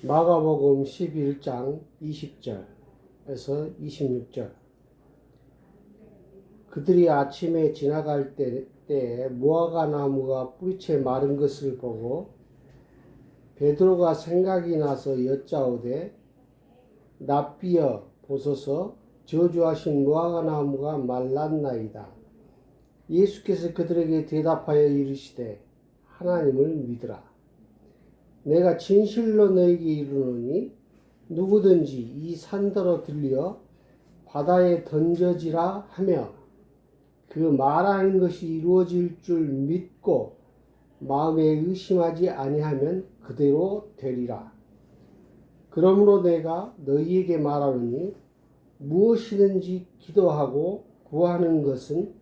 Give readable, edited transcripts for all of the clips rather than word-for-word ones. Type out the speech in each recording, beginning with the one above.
마가복음 11장 20절에서 26절. 그들이 아침에 지나갈 때에 무화과 나무가 뿌리채 마른 것을 보고 베드로가 생각이 나서 여짜오되 랍비여 보소서 저주하신 무화과 나무가 말랐나이다. 예수께서 그들에게 대답하여 이르시되 하나님을 믿으라. 내가 진실로 너에게 이르노니 누구든지 이 산더러 들려 바다에 던져지라 하며 그 말하는 것이 이루어질 줄 믿고 마음에 의심하지 아니하면 그대로 되리라. 그러므로 내가 너희에게 말하노니 무엇이든지 기도하고 구하는 것은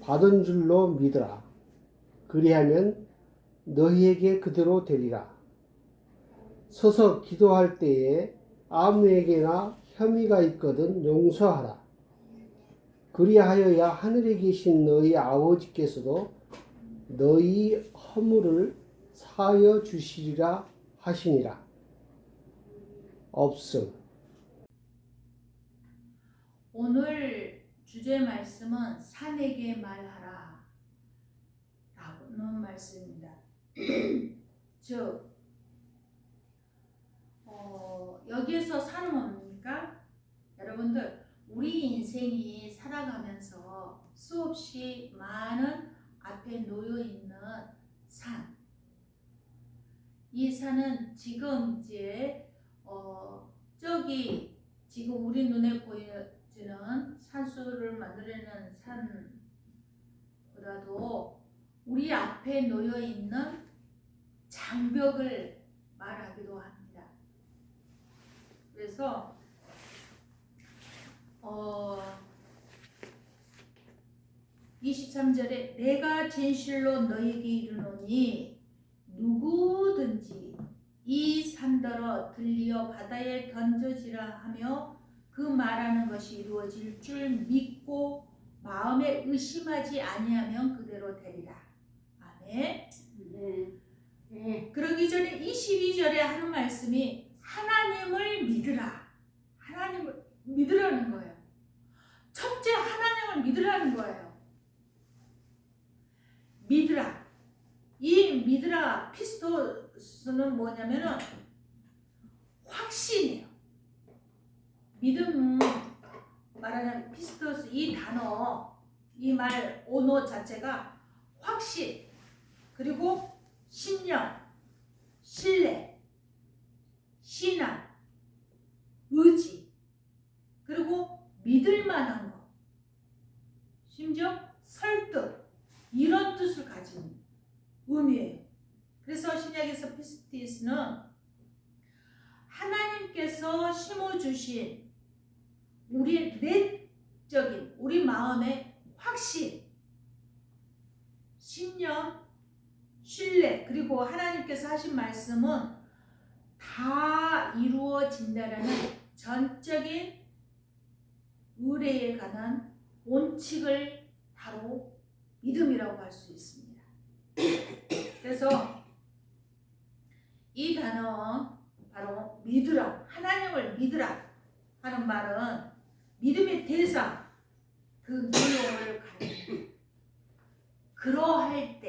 받은 줄로 믿으라. 그리하면 너희에게 그대로 되리라. 서서 기도할 때에 아무에게나 혐의가 있거든 용서하라. 그리하여야 하늘에 계신 너희 아버지께서도 너희 허물을 사하여 주시리라 하시니라. 없음. 오늘 주제 말씀은 산에게 말하라 라는 말씀입니다. 즉 여기에서 산은 뭡니까? 여러분들 우리 인생이 살아가면서 수없이 많은 앞에 놓여있는 산. 이 산은 지금 이제 저기 지금 우리 눈에 보여지는 산수를 만들어내는 산보다도 우리 앞에 놓여있는 장벽을 말하기도 합니다. 그래서 23절에 내가 진실로 너에게 이르노니 누구든지 이 산더러 들리어 바다에 던져지라 하며 그 말하는 것이 이루어질 줄 믿고 마음에 의심하지 아니하면 그대로 되리라. 아멘. 네. 그러기 전에 22절에 하는 말씀이 하나님을 믿으라. 하나님을 믿으라는 거예요. 첫째 하나님을 믿으라는 거예요. 믿으라. 이 믿으라 피스토스는 뭐냐면은 확신이에요. 믿음 말하는 피스토스 이 단어 이 말 언어 자체가 확신 그리고 신념 신뢰 신앙 의지 그리고 믿을 만한 것 심지어 설득 이런 뜻을 가진 의미예요. 그래서 신약에서 피스티스는 하나님께서 심어주신 우리 내적인 우리 마음의 확신, 신념, 신뢰 그리고 하나님께서 하신 말씀은 다 이루어진다라는 전적인 의뢰에 관한 원칙을 바로 믿음이라고 할 수 있습니다. 그래서 이 단어 바로 믿으라 하나님을 믿으라 하는 말은 믿음의 대상 그 내용을 가리킵니다. 그러할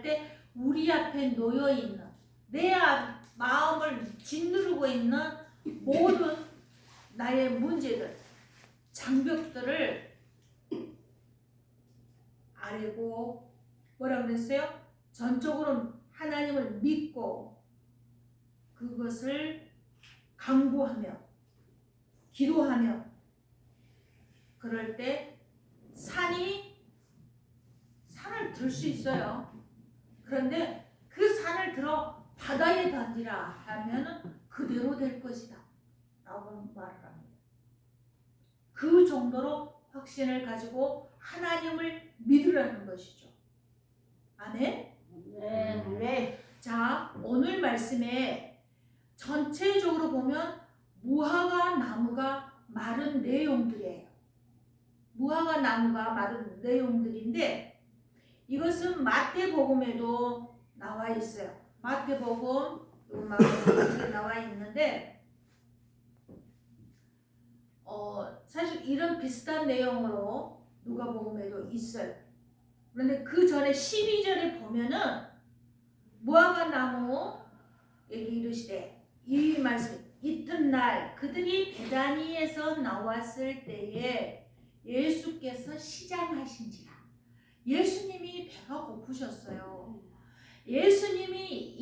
때 우리 앞에 놓여있는 내 마음을 짓누르고 있는 모든 나의 문제들 장벽들을 아래고 뭐라 그랬어요? 전적으로 하나님을 믿고 그것을 강구하며 기도하며 그럴 때 산을 들 수 있어요. 그런데 그 산을 들어 바다에 던지라 하면 그대로 될 것이다 라고 말을 합니다. 그 정도로 확신을 가지고 하나님을 믿으라는 것이죠. 아멘? 네. 자, 오늘 말씀에 전체적으로 보면 무화과 나무가 마른 내용들이에요. 무화과 나무가 마른 내용들인데 이것은 마태복음에도 나와 있어요. 마태복음 나와 있는데 사실 이런 비슷한 내용으로 누가복음에도 있어요. 그런데 그 전에 12절에 보면은 무화과 나무에게 이르시되 이 말씀 이튿날 그들이 베다니에서 나왔을 때에 예수께서 시장하신지라. 예수님이 배가 고프셨어요. 예수님이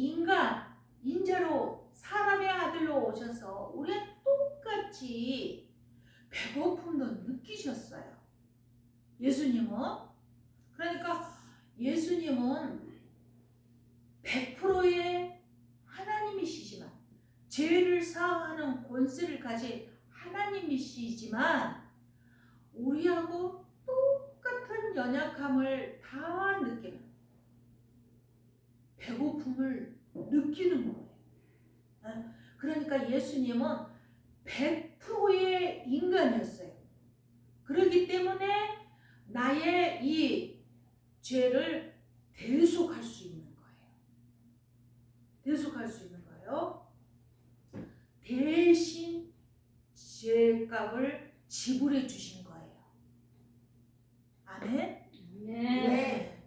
인자로 사람의 아들로 오셔서 우리가 똑같이 배고픔도 느끼셨어요. 예수님은 그러니까 예수님은 100%의 하나님이시지만 죄를 사하는 권세를 가진 하나님이시지만 우리하고 똑같은 연약함을 다 느끼는 배고픔을 느끼는 거예요. 그러니까 예수님은 100%의 인간이었어요. 그렇기 때문에 나의 이 죄를 대속할 수 있는 거예요. 대속할 수 있는 거예요. 대신 죄값을 지불해 주신 거예요. 아멘? 네.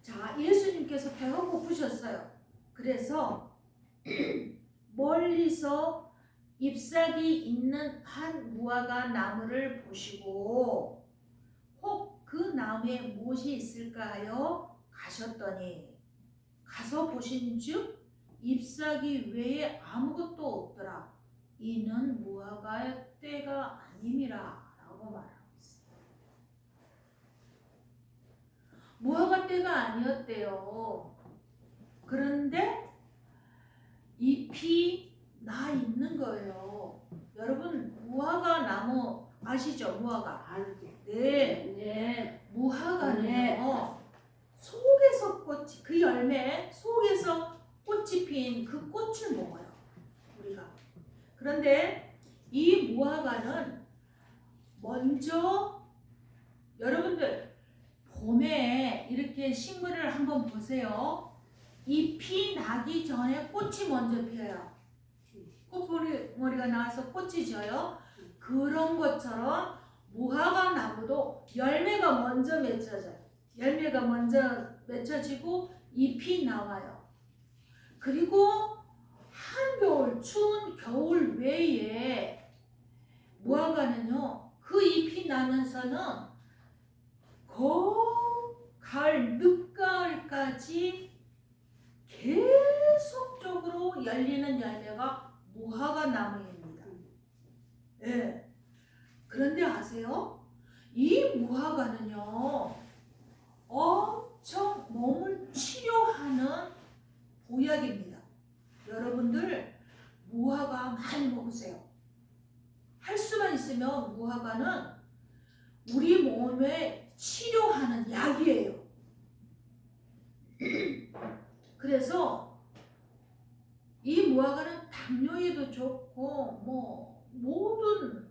자, 예수님께서 배가 고프셨어요. 그래서 멀리서 잎사귀 있는 한 무화과 나무를 보시고 혹 그 나무에 무엇이 있을까 하여 가셨더니 가서 보신즉 잎사귀 외에 아무것도 없더라. 이는 무화과의 때가 아님이라 라고 말하고 있어요. 무화과 때가 아니었대요. 그런데 잎이 나 있는 거예요. 여러분 무화과 나무 아시죠? 무화과. 알죠. 네. 무화과는요. 속에서 꽃이 그 열매 속에서 꽃이 핀 그 꽃을 먹어요. 우리가. 그런데 이 무화과는 먼저 여러분들 봄에 이렇게 식물을 한번 보세요. 잎이 나기 전에 꽃이 먼저 피어요. 꽃머리가 나와서 꽃이 져요. 그런 것처럼 무화과 나무도 열매가 먼저 맺혀져요. 열매가 먼저 맺혀지고 잎이 나와요. 그리고 한겨울 추운 겨울 외에 무화과는요. 그 잎이 나면서는 가을 늦가을까지 계속적으로 열리는 열매가 무화과 나무입니다. 네. 그런데 아세요? 이 무화과는요. 엄청 몸을 치료하는 보약입니다. 여러분들 무화과 많이 먹으세요. 할 수만 있으면 무화과는 우리 몸에 치료하는 약이에요. 그래서 이 무화과는 당뇨에도 좋고 뭐 모든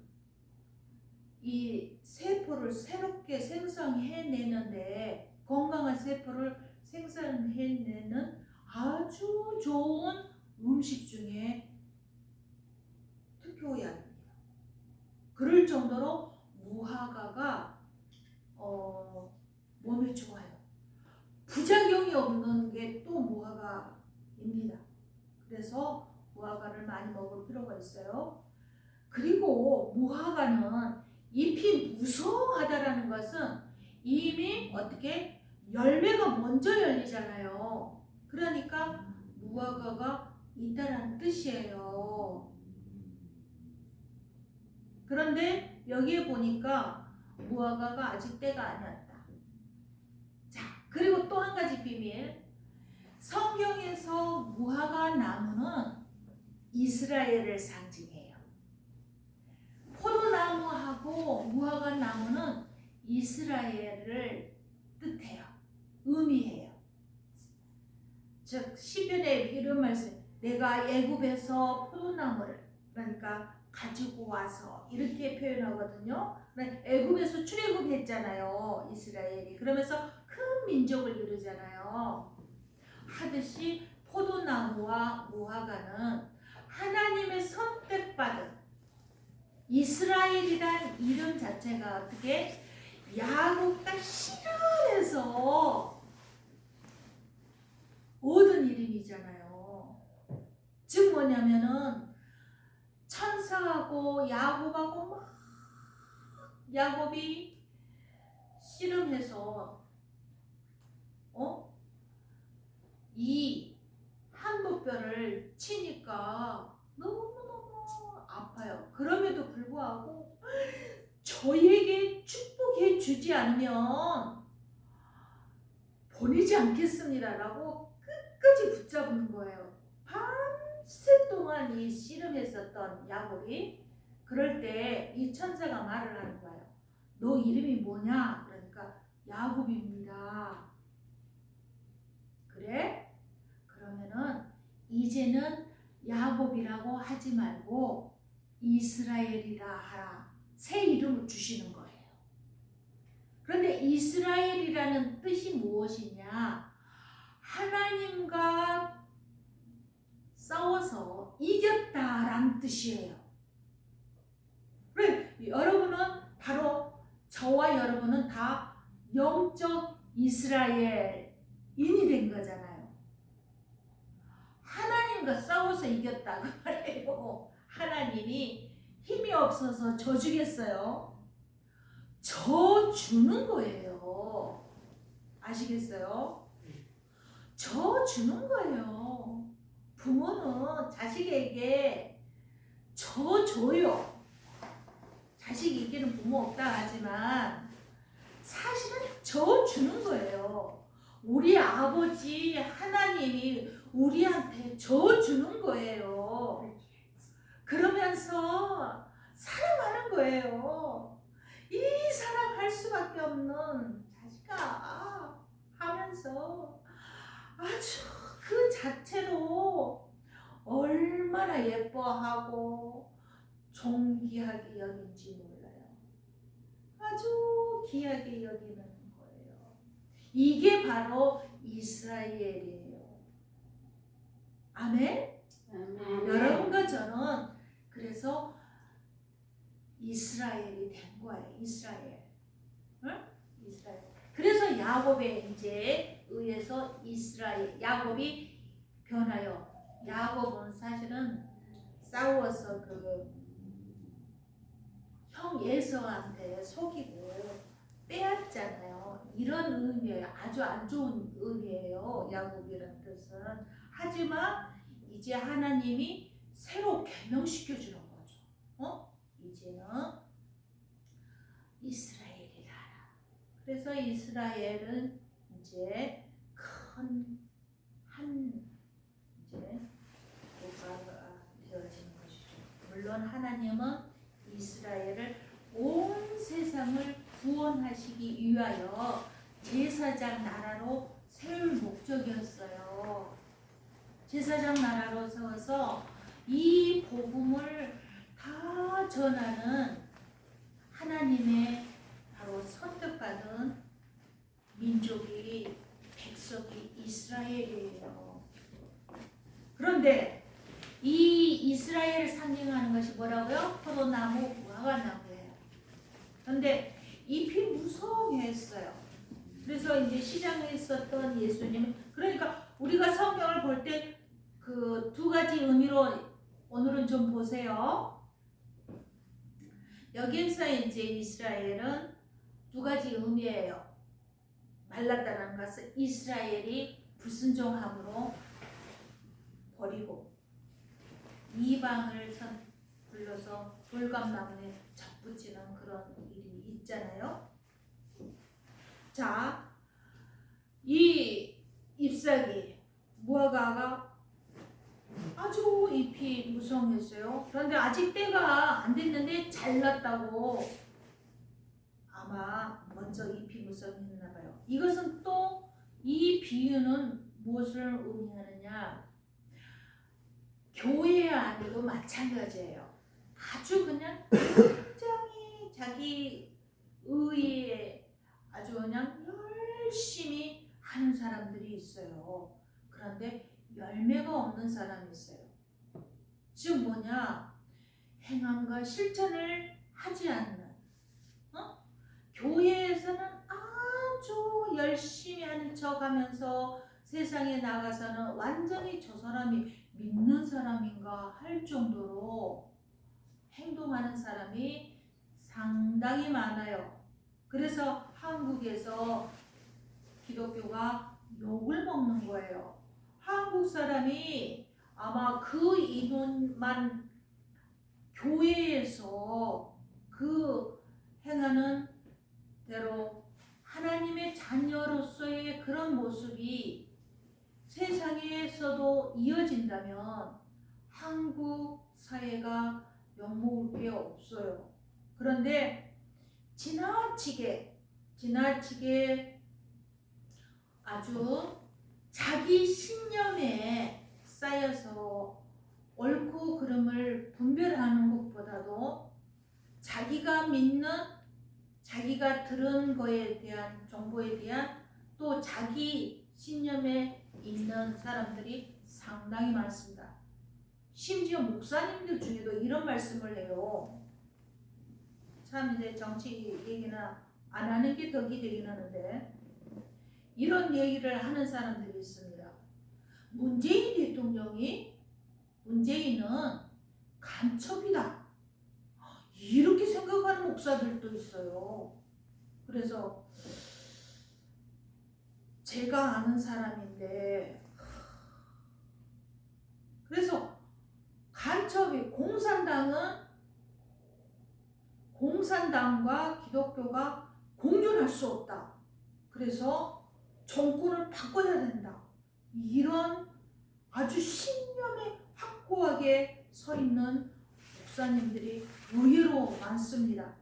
이 세포를 새롭게 생성해내는데 건강한 세포를 생성해내는 아주 좋은 음식 중에 특효약입니다. 그럴 정도로 무화과가 몸에 좋아요. 부작용이 없는 게 또 무화과입니다. 그래서 무화과를 많이 먹을 필요가 있어요. 그리고 무화과는 잎이 무성하다라는 것은 이미 어떻게 열매가 먼저 열리잖아요. 그러니까 무화과가 있다라는 뜻이에요. 그런데 여기에 보니까 무화과가 아직 때가 아니었다. 자, 그리고 또 한 가지 비밀. 성경에서 무화과 나무는 이스라엘을 상징해요. 포도나무하고 무화과 나무는 이스라엘을 뜻해요. 의미해요. 즉 시편에 이런 말씀, 내가 애굽에서 포도나무를 그러니까 가지고 와서 이렇게 표현하거든요. 애굽에서 출애굽했잖아요. 이스라엘이. 그러면서 큰 민족을 이루잖아요. 하듯이 포도나무와 무화과는 하나님의 선택받은 이스라엘이란 이름 자체가 어떻게 야곱과 실험해서 얻은 이름이잖아요. 즉 뭐냐면은 천사하고 야곱하고 막 야곱이 씨름해서 이 한복뼈를 치니까 너무너무 아파요. 그럼에도 불구하고 저에게 축복해 주지 않으면 보내지 않겠습니다라고 끝까지 붙잡는 거예요. 밤새 동안 이 씨름했었던 야곱이 그럴 때 이 천사가 말을 하는 거예요. 너 이름이 뭐냐? 그러니까 야곱입니다. 그래? 그러면은 이제는 야곱이라고 하지 말고 이스라엘이라 하라. 새 이름을 주시는 거예요. 그런데 이스라엘이라는 뜻이 무엇이냐? 하나님과 싸워서 이겼다라는 뜻이에요. 그래, 여러분은 바로 저와 여러분은 다 영적 이스라엘인이 된 거잖아요. 하나님과 싸워서 이겼다고 말해요. 하나님이 힘이 없어서 져 주겠어요? 져 주는 거예요. 아시겠어요? 져 주는 거예요. 부모는 자식에게 져 줘요. 자식에게는 부모 없다 하지만 사실은 져 주는 거예요. 우리 아버지 하나님이 우리한테 져 주는 거예요. 그러면서 사랑하는 거예요. 이 사랑할 수밖에 없는 자식아 하면서 아주 그 자체로 얼마나 예뻐하고 존귀하게 여긴지 몰라요. 아주 귀하게 여기는 거예요. 이게 바로 이스라엘이에요. 아멘? 여러분과 저는 그래서 이스라엘이 된 거예요. 이스라엘. 응? 이스라엘. 그래서 야곱에 이제 의해서 이스라엘, 야곱이 변하여, 야곱은 사실은 싸워서 그 형 예서한테 속이고 빼앗잖아요. 이런 의미예요. 아주 안 좋은 의미예요. 야곱이라는 뜻은. 하지만 이제 하나님이 새로 개명시켜 주는 거죠. 이제는 이스라엘이라. 그래서 이스라엘은 이제 큰 한 이제 국가가 되어지는 것이죠. 물론 하나님은 이스라엘을 온 세상을 구원하시기 위하여 제사장 나라로 세울 목적이었어요. 제사장 나라로 세워서 이 복음을 다 전하는 하나님의 바로 선택받은 민족이 백성이 이스라엘이에요. 그런데 이 이스라엘을 상징하는 것이 뭐라고요? 포도나무, 무화과나무예요. 그런데 잎이 무성했어요. 그래서 이제 시장에 있었던 예수님은, 그러니까 우리가 성경을 볼 때 그 두 가지 의미로 오늘은 좀 보세요. 여기에서 이제 이스라엘은 두 가지 의미예요. 말랐다는 것은 이스라엘이 불순종함으로 버리고 이방을 불러서 돌감나무에 접붙이는 그런 일이 있잖아요. 자, 이 잎사귀 무화과가 아주 잎이 무성했어요. 그런데 아직 때가 안 됐는데 잘났다고 아마 먼저 잎이 무성했나 봐요. 이것은 또 이 비유는 무엇을 의미하느냐? 교회 안에도 마찬가지예요. 아주 그냥 굉장히 자기 의에 아주 그냥 열심히 하는 사람들이 있어요. 그런데 열매가 없는 사람이 있어요. 즉 뭐냐? 행함과 실천을 하지 않는, 교회에서는 아주 열심히 하는 척 하면서 세상에 나가서는 완전히 저 사람이 믿는 사람인가 할 정도로 행동하는 사람이 상당히 많아요. 그래서 한국에서 기독교가 욕을 먹는 거예요. 한국 사람이 아마 그 인원만 교회에서 그 행하는 대로 하나님의 자녀로서의 그런 모습이 세상에서도 이어진다면 한국 사회가 욕먹을 게 없어요. 그런데 지나치게 아주 자기 신념에 쌓여서 옳고 그름을 분별하는 것보다도 자기가 믿는, 자기가 들은 거에 대한 정보에 대한 또 자기 신념에 있는 사람들이 상당히 많습니다. 심지어 목사님들 중에도 이런 말씀을 해요. 참 이제 정치 얘기는 안 하는 게 덕이 되긴 하는데 이런 얘기를 하는 사람들이 있습니다. 문재인은 간첩이다. 이렇게 생각하는 목사들도 있어요. 그래서 제가 아는 사람인데, 그래서 간첩이 공산당과 기독교가 공존할 수 없다. 그래서 정권을 바꿔야 된다. 이런 아주 신념에 확고하게 서 있는 목사님들이 의외로 많습니다.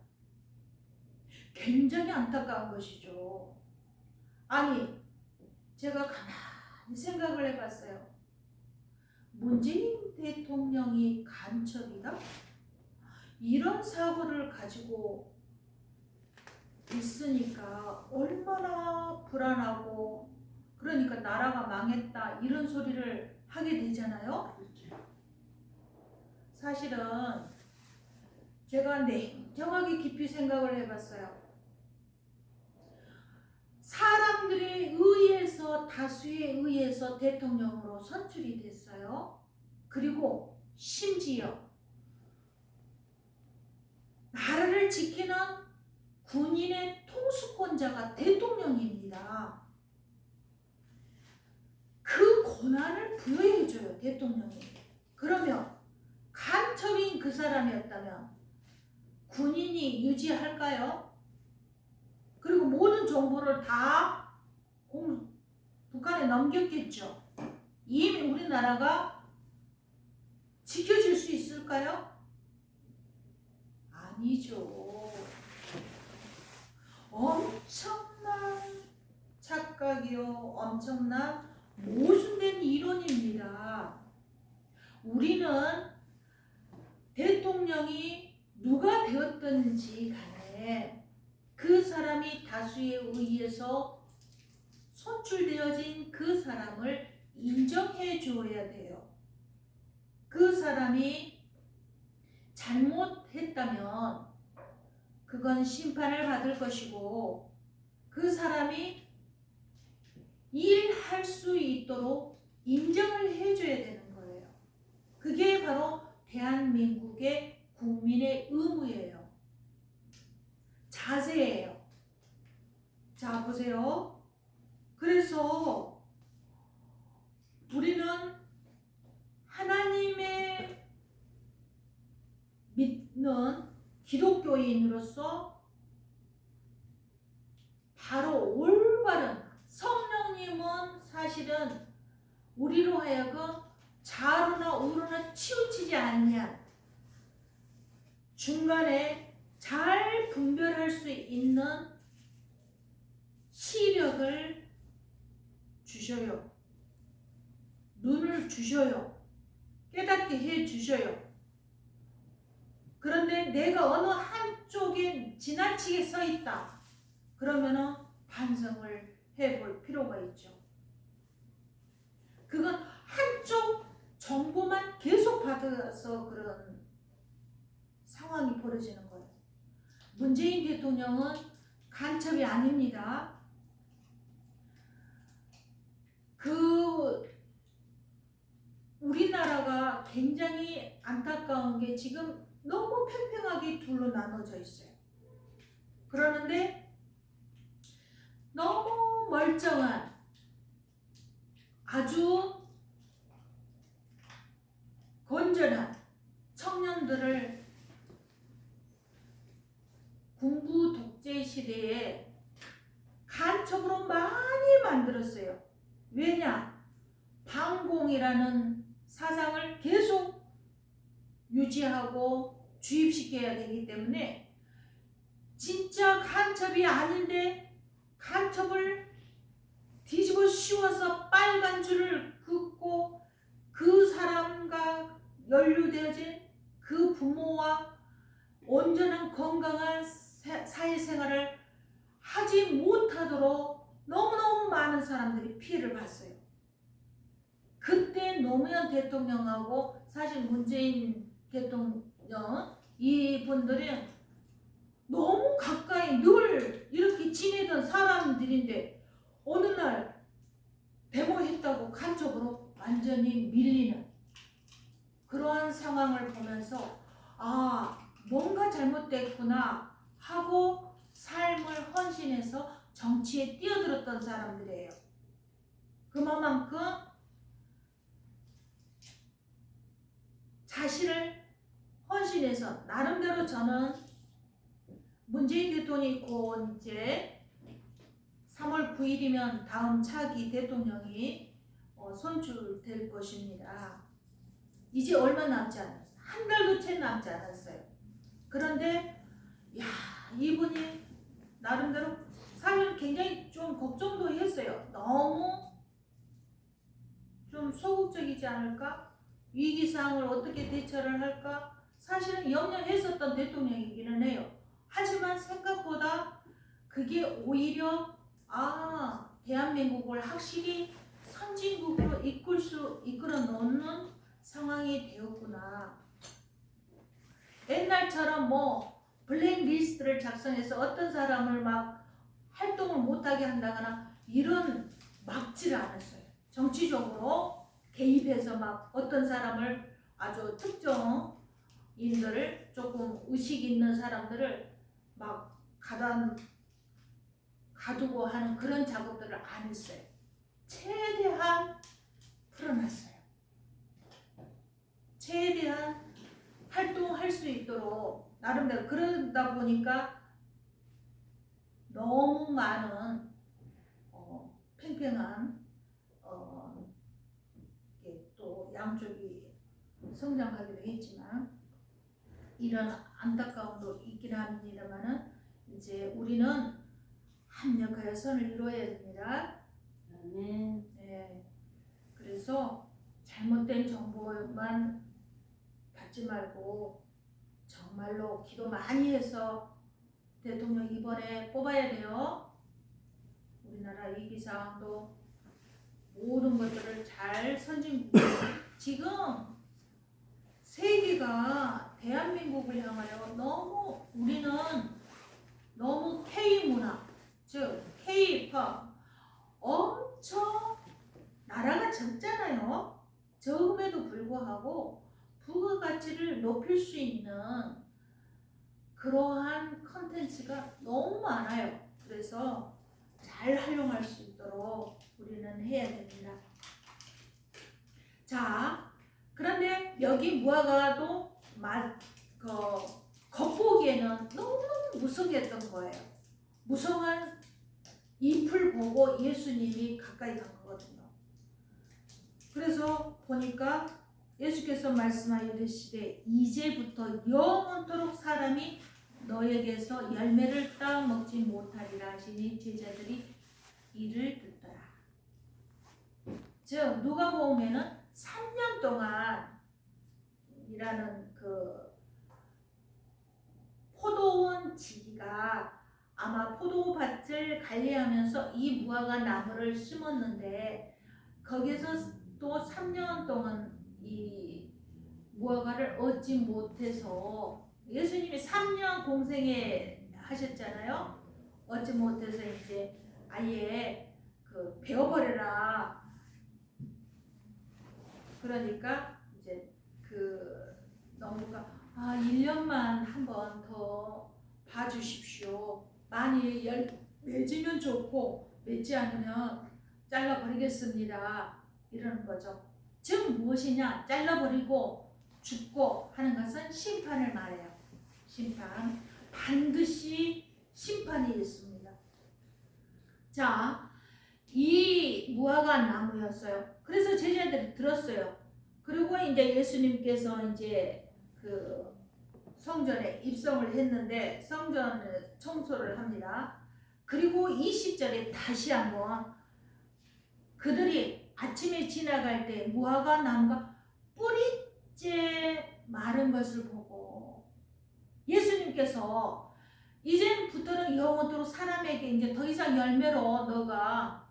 굉장히 안타까운 것이죠. 아니, 제가 가만히 생각을 해봤어요. 문재인 대통령이 간첩이다? 이런 사고를 가지고 있으니까 얼마나 불안하고, 그러니까 나라가 망했다 이런 소리를 하게 되잖아요. 사실은 제가 냉정하게 깊이 생각을 해봤어요. 사람들에 의해서, 다수에 의해서 대통령으로 선출이 됐어요. 그리고 심지어 나라를 지키는 군인의 통수권자가 대통령입니다. 그 권한을 부여해줘요, 대통령이. 그러면 간첩인 그 사람이었다면 군인이 유지할까요? 그리고 모든 정보를 다 북한에 넘겼겠죠. 이미 우리나라가 지켜줄 수 있을까요? 아니죠. 엄청난 착각이요, 엄청난 모순된 이론입니다. 우리는 대통령이 누가 되었든지 간에 그 사람이 다수에 의해서 선출되어진 그 사람을 인정해 줘야 돼요. 그 사람이 잘못했다면 그건 심판을 받을 것이고, 그 사람이 일할 수 있도록 인정을 해줘야 되는 거예요. 그게 바로 대한민국의 국민의 의무예요. 자세예요. 자, 보세요. 그래서 우리는 하나님의 믿는 기독교인으로서 바로 올바른, 성령님은 사실은 우리로 하여금 좌로나 우로나 치우치지 않냐, 중간에 잘 분별할 수 있는 시력을 주셔요. 눈을 주셔요. 깨닫게 해 주셔요. 그런데 내가 어느 한쪽에 지나치게 서 있다. 그러면은 반성을 해볼 필요가 있죠. 그건 한쪽 정보만 계속 받아서 그런 상황이 벌어지는 거예요. 문재인 대통령은 간첩이 아닙니다. 우리나라가 굉장히 안타까운 게 지금 너무 팽팽하게 둘로 나눠져 있어요. 그러는데 너무 멀쩡한 아주 건전한 청년들을 군부 독재 시대에 간첩으로 많이 만들었어요. 왜냐? 반공이라는 사상을 계속 유지하고 주입시켜야 되기 때문에 진짜 간첩이 아닌데 간첩을 뒤집어 씌워서 빨간 줄을 긋고 그 사람과 연루되어진 그 부모와 온전한 건강한 사회생활을 하지 못하도록 너무너무 많은 사람들이 피해를 봤어요. 그때 노무현 대통령하고 사실 문재인 대통령 이분들은 너무 가까이 늘 이렇게 지내던 사람들인데 어느 날 데모했다고 간첩으로 완전히 밀리는 그러한 상황을 보면서 뭔가 잘못됐구나 하고 삶을 헌신해서 정치에 뛰어들었던 사람들이에요. 그만큼 자신을 헌신해서 나름대로 저는 문재인 대통령이 곧 이제 3월 9일이면 다음 차기 대통령이 선출될 것입니다. 이제 얼마 남지 않았어요. 한 달도 채 남지 않았어요. 그런데 이분이 나름대로 사실은 굉장히 좀 걱정도 했어요. 너무 좀 소극적이지 않을까? 위기상을 어떻게 대처를 할까? 사실은 염려했었던 대통령이기는 해요. 하지만 생각보다 그게 오히려 대한민국을 확실히 선진국으로 이끌어 놓는 상황이 되었구나. 옛날처럼 블랙리스트를 작성해서 어떤 사람을 막 활동을 못하게 한다거나 이런 막지를 않았어요. 정치적으로 개입해서 막 어떤 사람을 아주 특정인들을 조금 의식 있는 사람들을 막 가두고 하는 그런 작업들을 안 했어요. 최대한 풀어놨어요. 최대한 활동할 수 있도록 나름대로 그러다 보니까 너무 많은 팽팽한 또 양쪽이 성장하기도 했지만 이런 안타까움도 있긴 합니다만은 이제 우리는 합력하여 선을 이루어야 됩니다. 네. 그래서 잘못된 정보만 받지 말고 정말로 기도 많이 해서 대통령 이번에 뽑아야 돼요. 우리나라 위기 상황도 모든 것들을 잘 지금 세계가 대한민국을 향하여 우리는 너무 K문화, 즉 K팝 엄청 나라가 적잖아요. 적음에도 불구하고 부가가치를 높일 수 있는 그러한 컨텐츠가 너무 많아요. 그래서 잘 활용할 수 있도록 우리는 해야 됩니다. 자, 그런데 여기 무화과도 겉보기에는 너무 무성했던 거예요. 무성한 잎을 보고 예수님이 가까이 간 거거든요. 그래서 보니까 예수께서 말씀하시되 이제부터 영원토록 사람이 너에게서 열매를 따 먹지 못하리라 하시니 제자들이 이를 듣더라. 즉 누가복음에는 3년 동안이라는 그 포도원 지기가 아마 포도밭을 관리하면서 이 무화과 나무를 심었는데 거기서 또 3년 동안 이 무화과를 얻지 못해서 예수님이 3년 공생에 하셨잖아요. 얻지 못해서 이제 아예 그 베어버려라. 그러니까 이제 그 농부가 1년만 한 번 더 봐주십시오. 많이 맺으면 좋고 맺지 않으면 잘라버리겠습니다. 이러는 거죠. 즉 무엇이냐? 잘라버리고 죽고 하는 것은 심판을 말해요. 심판. 반드시 심판이 있습니다. 자, 이 무화과 나무였어요. 그래서 제자들이 들었어요. 그리고 이제 예수님께서 이제 그 성전에 입성을 했는데 성전을 청소를 합니다. 그리고 20절에 다시 한번 그들이 아침에 지나갈 때 무화과 나무가 뿌리째 마른 것을 보고 예수님께서 이제부터는 영원토록 사람에게 이제 더 이상 열매로 너가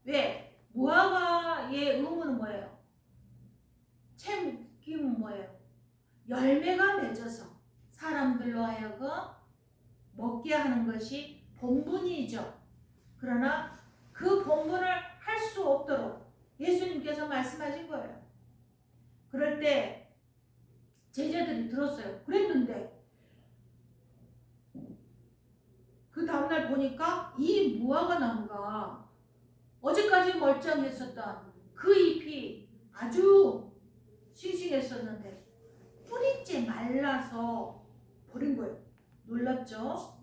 왜? 무화과의 의무는 뭐예요? 책임은 뭐예요? 열매가 맺어서 사람들로 하여금 먹게 하는 것이 본분이죠. 그러나 그 본분을 할 수 없도록 예수님께서 말씀하신 거예요. 그럴 때 제자들이 들었어요. 그랬는데 그 다음날 보니까 이 무화과 나무가 어제까지 멀쩡했었던 그 잎이 아주 싱싱했었는데 뿌리째 말라서 버린 거예요. 놀랍죠?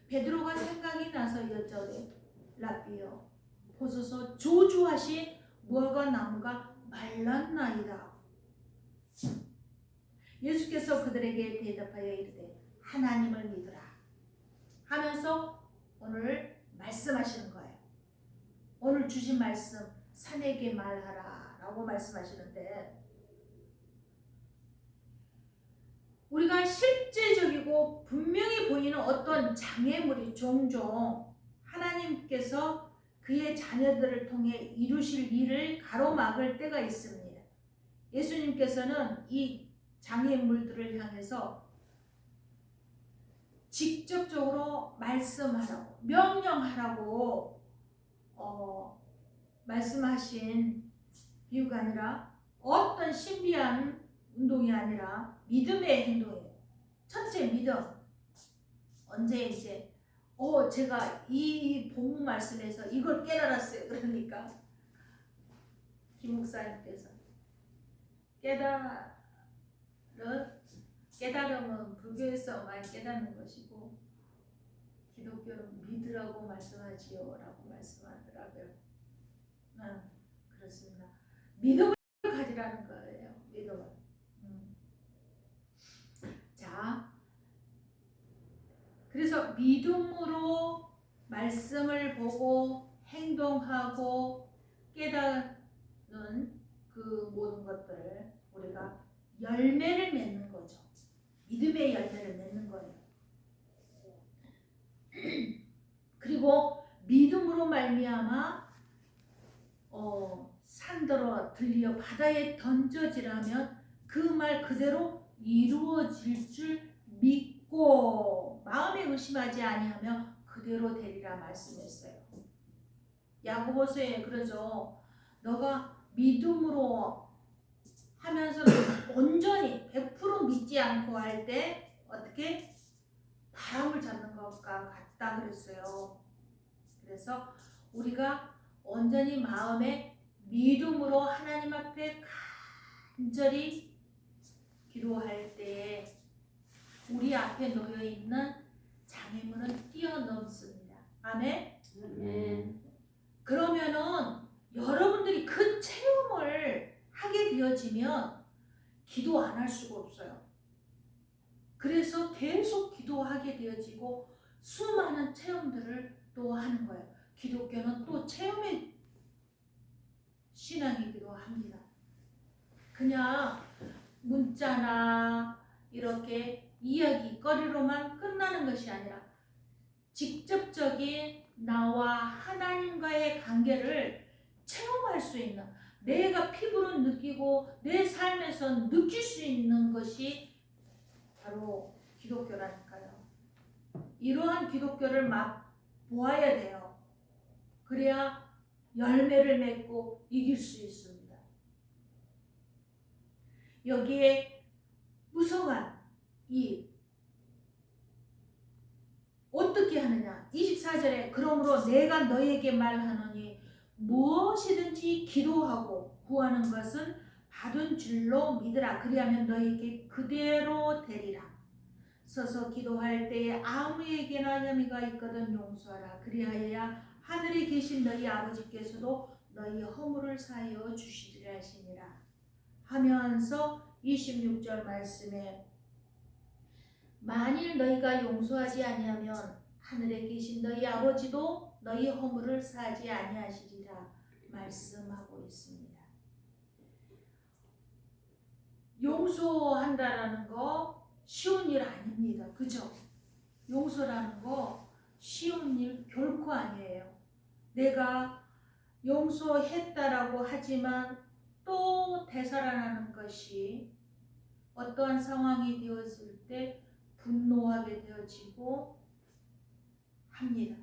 베드로가 생각이 나서 여쭤요. 라비요, 보소서 조주하신 무화과 나무가 말랐나이다. 예수께서 그들에게 대답하여 이르되 하나님을 믿으라 하면서 오늘 말씀하시는 거예요. 오늘 주신 말씀 산에게 말하라 라고 말씀하시는데 우리가 실제적이고 분명히 보이는 어떤 장애물이 종종 하나님께서 그의 자녀들을 통해 이루실 일을 가로막을 때가 있습니다. 예수님께서는 이 장애물들을 향해서 직접적으로 말씀하라고 명령하라고 말씀하신 이유가 아니라 어떤 신비한 운동이 아니라 믿음의 행동이에요. 첫째 믿음. 언제 이제 제가 이 본문 말씀에서 이걸 깨달았어요. 그러니까 김 목사님께서 깨달음은 불교에서 많이 깨닫는 것이고 기독교는 믿으라고 말씀하지요 라고 말씀하더라고요. 그렇습니다. 믿음을 가지라는 거예요. 믿음을. 자, 그래서 믿음으로 말씀을 보고 행동하고 깨닫는 그 모든 것들을 우리가 열매를 맺는 거죠. 믿음의 열매를 맺는 거예요. 그리고 믿음으로 말미암아 산더러 들리어 바다에 던져지라면 그 말 그대로 이루어질 줄 믿고 마음에 의심하지 아니하며 그대로 되리라 말씀했어요. 야고보서에 그러죠. 너가 믿음으로 하면서 온전히 100% 믿지 않고 할 때 어떻게 바람을 잡는 것과 같다 그랬어요. 그래서 우리가 온전히 마음에 믿음으로 하나님 앞에 간절히 기도할 때 우리 앞에 놓여 있는 장애물은 뛰어넘습니다. 아멘. 그러면은 여러분들이 그 체험을 하게 되어지면 기도 안 할 수가 없어요. 그래서 계속 기도하게 되어지고 수많은 체험들을 또 하는 거예요. 기독교는 또 체험의 신앙이기도 합니다. 그냥 문자나 이렇게 이야기거리로만 끝나는 것이 아니라 직접적인 나와 하나님과의 관계를 체험할 수 있는, 내가 피부로 느끼고 내 삶에서 느낄 수 있는 것이 바로 기독교라니까요. 이러한 기독교를 맛보아야 돼요. 그래야 열매를 맺고 이길 수 있습니다. 여기에 무성한 이 어떻게 하느냐, 24절에 그러므로 내가 너에게 말하노니 무엇이든지 기도하고 구하는 것은 받은 줄로 믿으라. 그리하면 너에게 그대로 되리라. 서서 기도할 때에 아무에게나 혐의가 있거든 용서하라. 그리하여야 하늘에 계신 너희 아버지께서도 너희 허물을 사하여 주시리라 하시니라. 하면서 26절 말씀에 만일 너희가 용서하지 아니하면 하늘에 계신 너희 아버지도 너희 허물을 사하지 아니하시리라 말씀하고 있습니다. 용서한다라는 거 쉬운 일 아닙니다. 그죠? 용서라는 거 쉬운 일 결코 아니에요. 내가 용서했다라고 하지만 또 되살아나는 것이 어떠한 상황이 되었을 때 분노하게 되어지고 합니다.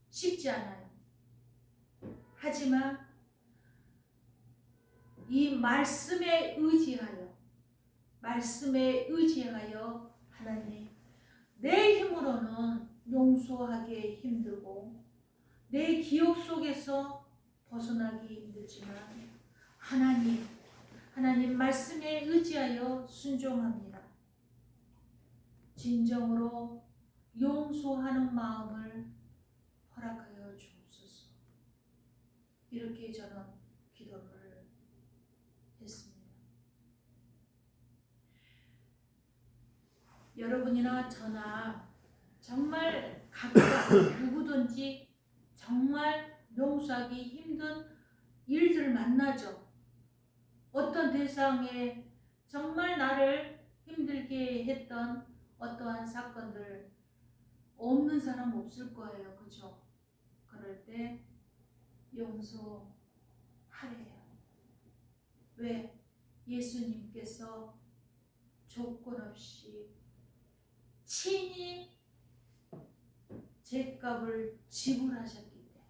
쉽지 않아요. 하지만 이 말씀에 의지하여 하나님, 내 힘으로는 용서하기 힘들고 내 기억 속에서 벗어나기 힘들지만 하나님 말씀에 의지하여 순종합니다. 진정으로 용서하는 마음을 허락하여 주옵소서. 이렇게 저는 기도를 했습니다. 여러분이나 저나 정말 각자 누구든지 정말 용서하기 힘든 일들을 만나죠. 어떤 대상에 정말 나를 힘들게 했던 어떠한 사건들 없는 사람 없을 거예요. 그죠? 그럴 때 용서하래요. 왜? 예수님께서 조건 없이 친히 죗값을 지불하셨기 때문에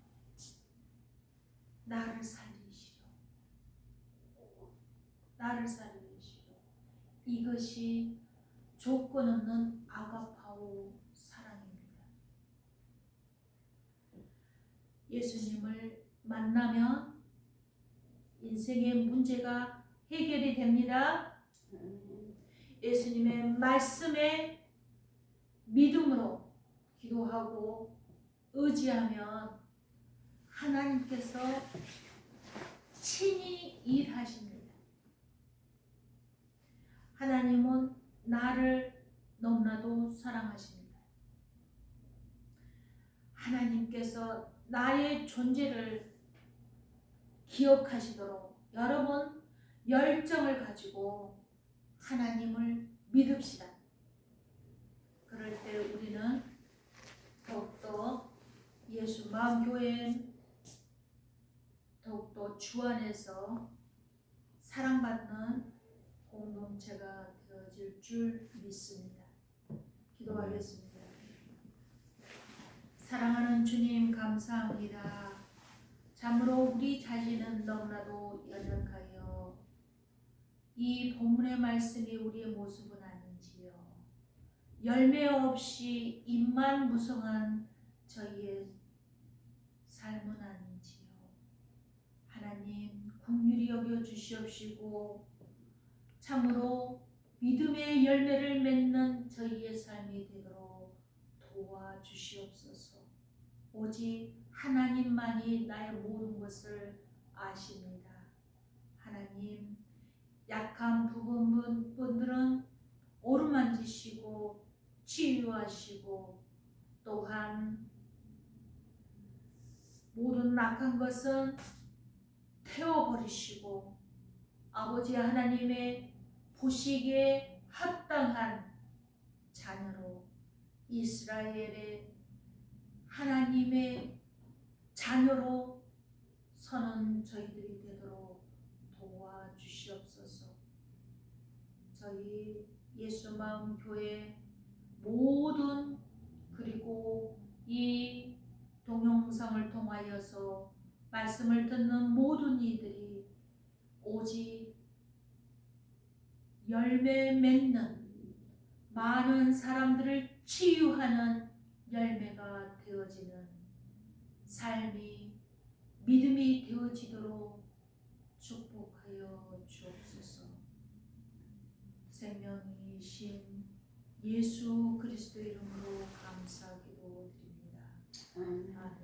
나를 살리시려. 이것이 조건 없는 아가파오 사랑입니다. 예수님을 만나면 인생의 문제가 해결이 됩니다. 예수님의 말씀에 믿음으로 기도하고 의지하면 하나님께서 친히 일하십니다. 하나님은 나를 너무나도 사랑하십니다. 하나님께서 나의 존재를 기억하시도록 여러분 열정을 가지고 하나님을 믿읍시다. 그럴 때 우리는 더욱더 예수 마음교회 더욱더 주 안에서 사랑받는 공동체가 되어질 줄 믿습니다. 기도하겠습니다. 사랑하는 주님 감사합니다. 참으로 우리 자신은 너무나도 연약하여 이 본문의 말씀이 우리의 모습은 아닌지요. 열매 없이 입만 무성한 저희의 삶은 아닌지요. 하나님 긍휼히 여겨 주시옵시고 참으로 믿음의 열매를 맺는 저희의 삶이 되도록 도와주시옵소서. 오직 하나님만이 나의 모든 것을 아십니다. 하나님 약한 부분들은 어루만지시고 치유하시고 또한 모든 악한 것은 태워버리시고 아버지 하나님의 보시기에 합당한 자녀로 이스라엘의 하나님의 자녀로 서는 저희들이 되도록 도와주시옵소서. 저희 예수마음 교회 모든 그리고 이 동영상을 통하여서 말씀을 듣는 모든 이들이 오직 열매 맺는 많은 사람들을 치유하는 열매가 되어지는 삶이 믿음이 되어지도록 축복하여 주옵소서. 생명이신 예수 그리스도 이름으로 감사기도 드립니다. 아멘.